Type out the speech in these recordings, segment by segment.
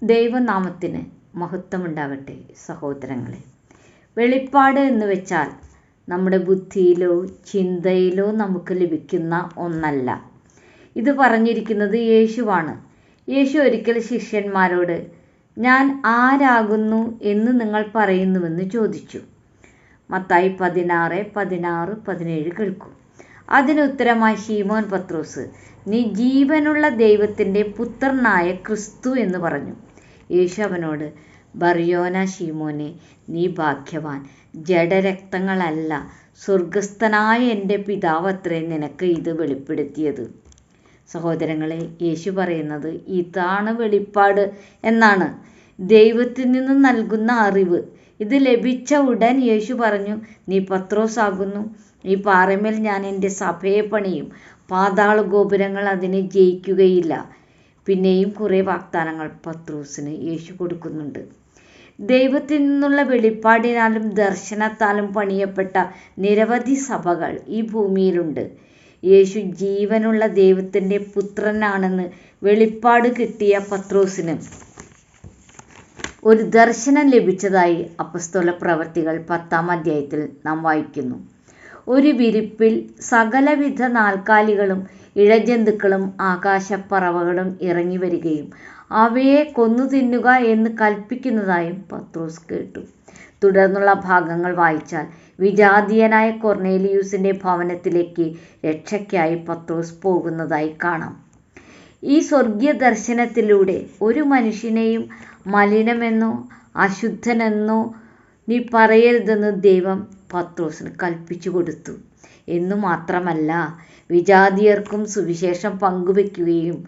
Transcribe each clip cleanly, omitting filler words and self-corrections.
ദൈവനാമത്തിന് മഹത്വമുണ്ടാകട്ടെ. സഹോദരങ്ങളെ, വെളിപ്പാട് എന്ന് വെച്ചാൽ നമ്മുടെ ബുദ്ധിയിലോ ചിന്തയിലോ നമുക്ക് ലഭിക്കുന്ന ഒന്നല്ല. ഇത് പറഞ്ഞിരിക്കുന്നത് യേശുവാണ്. യേശു ഒരിക്കൽ ശിഷ്യന്മാരോട്, ഞാൻ ആരാകുന്നു എന്ന് നിങ്ങൾ പറയുന്നുവെന്ന് ചോദിച്ചു. മത്തായി 16:16-17 കേൾക്കും. അതിനുത്തരമായി ശീമോൻ പത്രോസ്, നീ ജീവനുള്ള ദൈവത്തിൻ്റെ പുത്രനായ ക്രിസ്തു എന്ന് പറഞ്ഞു. യേശു അവനോട്, ബർയോന ശീമോനെ, നീ ഭാഗ്യവാൻ, ജഡരക്തങ്ങളല്ല, സ്വർഗസ്ഥനായ എൻ്റെ പിതാവത്രേ നിനക്ക് ഇത് വെളിപ്പെടുത്തിയത്. സഹോദരങ്ങളെ, യേശു പറയുന്നത് ഇതാണ് വെളിപ്പാട് എന്നാണ്. ദൈവത്തിൽ നിന്ന് നൽകുന്ന അറിവ്. ഇത് ലഭിച്ച ഉടൻ യേശു പറഞ്ഞു, നീ പത്രോസാകുന്നു, ഈ പാറമേൽ ഞാൻ എൻ്റെ സഭയെ പണിയും, പാതാള ഗോപുരങ്ങൾ അതിനെ ജയിക്കുകയില്ല. പിന്നെയും കുറേ വാഗ്ദാനങ്ങൾ പത്രോസിന് യേശു കൊടുക്കുന്നുണ്ട്. ദൈവത്തിൽ നിന്നുള്ള വെളിപ്പാടിനാലും ദർശനത്താലും പണിയപ്പെട്ട നിരവധി സഭകൾ ഈ ഭൂമിയിലുണ്ട്. യേശു ജീവനുള്ള ദൈവത്തിൻ്റെ പുത്രനാണെന്ന് വെളിപ്പാട് കിട്ടിയ പത്രോസിന് ഒരു ദർശനം ലഭിച്ചതായി അപ്പസ്തോല പ്രവർത്തികൾ 10-ാം അധ്യായത്തിൽ നാം വായിക്കുന്നു. ഒരു വിരിപ്പിൽ സകലവിധ നാൽക്കാലികളും ഇഴജന്തുക്കളും ആകാശപ്പറവകളും ഇറങ്ങി വരികയും അവയെ കൊന്നു തിന്നുക എന്ന് കൽപ്പിക്കുന്നതായും പത്രോസ് കേട്ടു. തുടർന്നുള്ള ഭാഗങ്ങൾ വായിച്ചാൽ വിജാതീയനായ കൊർന്നേലിയൂസിൻ്റെ ഭവനത്തിലേക്ക് രക്ഷയ്ക്കായി പത്രോസ് പോകുന്നതായി കാണാം. ഈ സ്വർഗീയ ദർശനത്തിലൂടെ ഒരു മനുഷ്യനെയും മലിനമെന്നോ അശുദ്ധനെന്നോ നീ പറയരുതെന്ന് ദൈവം പത്രോസിന് കൽപ്പിച്ചു കൊടുത്തു. എന്നു മാത്രമല്ല, വിജാതീയർക്കും സുവിശേഷം പങ്കുവെക്കുകയും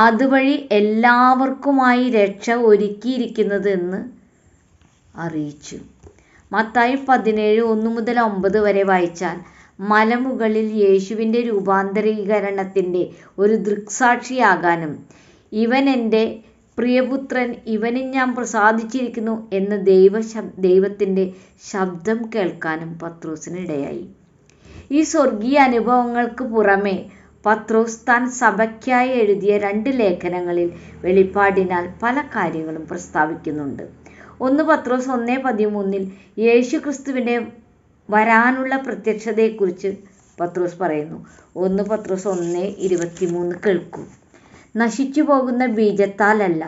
അതുവഴി എല്ലാവർക്കുമായി രക്ഷ ഒരുക്കിയിരിക്കുന്നതെന്ന് അറിയിച്ചു. മത്തായി 17:1-9 വരെ വായിച്ചാൽ മലമുകളിൽ യേശുവിൻ്റെ രൂപാന്തരീകരണത്തിൻ്റെ ഒരു ദൃക്സാക്ഷിയാകാനും ഇവൻ എൻ്റെ പ്രിയപുത്രൻ, ഇവനിൽ ഞാൻ പ്രസാദിച്ചിരിക്കുന്നു എന്ന ദൈവത്തിൻ്റെ ശബ്ദം കേൾക്കാനും പത്രോസിന് ഇടയായി. ഈ സ്വർഗീയ അനുഭവങ്ങൾക്ക് പുറമെ പത്രോസ് താൻ സഭയ്ക്കായി എഴുതിയ 2 ലേഖനങ്ങളിൽ വെളിപ്പാടിനാൽ പല കാര്യങ്ങളും പ്രസ്താവിക്കുന്നുണ്ട്. 1 പത്രോസ് 1:13 യേശു ക്രിസ്തുവിൻ്റെ വരാനുള്ള പ്രത്യക്ഷതയെക്കുറിച്ച് പത്രോസ് പറയുന്നു. 1 പത്രോസ് 1:23 കേൾക്കൂ. നശിച്ചു പോകുന്ന ബീജത്താലല്ല,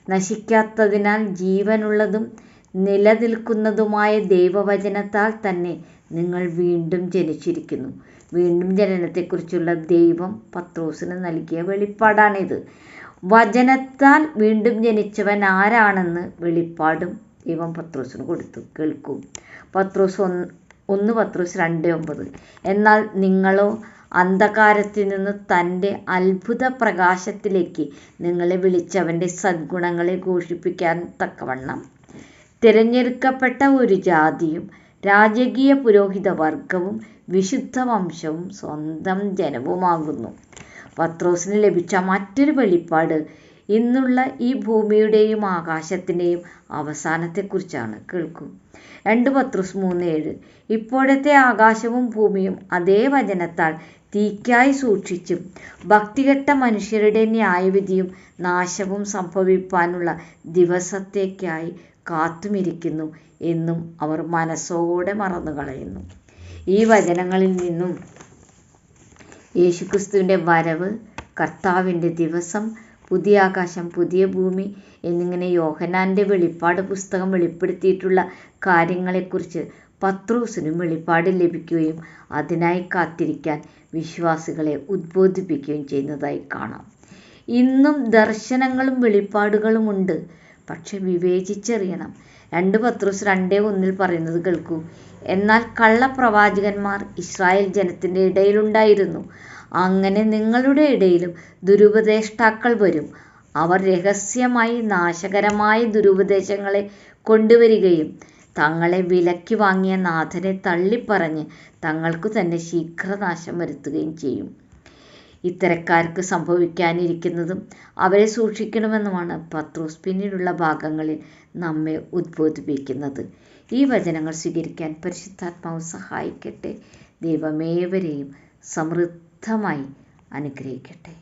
നശിക്കാത്തതിനാൽ ജീവനുള്ളതും നിലനിൽക്കുന്നതുമായ ദൈവവചനത്താൽ തന്നെ നിങ്ങൾ വീണ്ടും ജനിച്ചിരിക്കുന്നു. വീണ്ടും ജനനത്തെക്കുറിച്ചുള്ള ദൈവം പത്രോസിന് നൽകിയ വെളിപ്പാടാണിത്. വചനത്താൽ വീണ്ടും ജനിച്ചവൻ ആരാണെന്ന് വെളിപ്പാടും ദൈവം പത്രോസിന് കൊടുത്തു. കേൾക്കൂ. 1 പത്രോസ് 2:9 എന്നാൽ നിങ്ങളോ അന്ധകാരത്തിൽ നിന്ന് തൻ്റെ അത്ഭുത പ്രകാശത്തിലേക്ക് നിങ്ങളെ വിളിച്ചവൻ്റെ സദ്ഗുണങ്ങളെ ഘോഷിപ്പിക്കാൻ തക്കവണ്ണം തിരഞ്ഞെടുക്കപ്പെട്ട ഒരു ജാതിയും രാജകീയ പുരോഹിത വർഗവും വിശുദ്ധ വംശവും സ്വന്തം ജനവുമാകുന്നു. പത്രോസിന് ലഭിച്ച മറ്റൊരു വെളിപ്പാട് ഇന്നുള്ള ഈ ഭൂമിയുടെയും ആകാശത്തിൻ്റെയും അവസാനത്തെക്കുറിച്ചാണ്. കേൾക്കൂ. 2 പത്രോസ് 3:7 ഇപ്പോഴത്തെ ആകാശവും ഭൂമിയും അതേ വചനത്താൽ തീക്കായി സൂക്ഷിച്ചും ഭക്തികെട്ട മനുഷ്യരുടെ ന്യായവിധിയും നാശവും സംഭവിപ്പാനുള്ള ദിവസത്തേക്കായി കാത്തുമിരിക്കുന്നു എന്നും അവർ മനസ്സോടെ മറന്നു കളയുന്നു. ഈ വചനങ്ങളിൽ നിന്നും യേശുക്രിസ്തുവിൻ്റെ വരവ്, കർത്താവിൻ്റെ ദിവസം, പുതിയ ആകാശം പുതിയ ഭൂമി എന്നിങ്ങനെ യോഹന്നാൻ്റെ വെളിപ്പാട് പുസ്തകം വെളിപ്പെടുത്തിയിട്ടുള്ള കാര്യങ്ങളെക്കുറിച്ച് പത്രോസിനും വെളിപ്പാട് ലഭിക്കുകയും അതിനായി കാത്തിരിക്കാൻ വിശ്വാസികളെ ഉദ്ബോധിപ്പിക്കുകയും ചെയ്യുന്നതായി കാണാം. ഇന്നും ദർശനങ്ങളും വെളിപ്പാടുകളുമുണ്ട്, പക്ഷെ വിവേചിച്ചറിയണം. 2 പത്രോസ് 2:1 പറയുന്നത് കേൾക്കൂ. എന്നാൽ കള്ളപ്രവാചകന്മാർ ഇസ്രായേൽ ജനത്തിൻ്റെ ഇടയിലുണ്ടായിരുന്നു. അങ്ങനെ നിങ്ങളുടെ ഇടയിലും ദുരുപദേഷ്ടാക്കൾ വരും. അവർ രഹസ്യമായി നാശകരമായ ദുരുപദേശങ്ങളെ കൊണ്ടുവരികയും തങ്ങളെ വിലയ്ക്ക് വാങ്ങിയ നാഥനെ തള്ളിപ്പറഞ്ഞ് തങ്ങൾക്കു തന്നെ ശീഘ്രനാശം വരുത്തുകയും ചെയ്യും. ഇത്തരക്കാർക്ക് സംഭവിക്കാനിരിക്കുന്നതും അവരെ സൂക്ഷിക്കണമെന്നുമാണ് പത്രോസ് പിന്നീടുള്ള ഭാഗങ്ങളിൽ നമ്മെ ഉദ്ബോധിപ്പിക്കുന്നത്. ഈ വചനങ്ങൾ സ്വീകരിക്കാൻ പരിശുദ്ധാത്മാവ് സഹായിക്കട്ടെ. ദൈവമേവരെയും സമൃദ്ധമായി അനുഗ്രഹിക്കട്ടെ.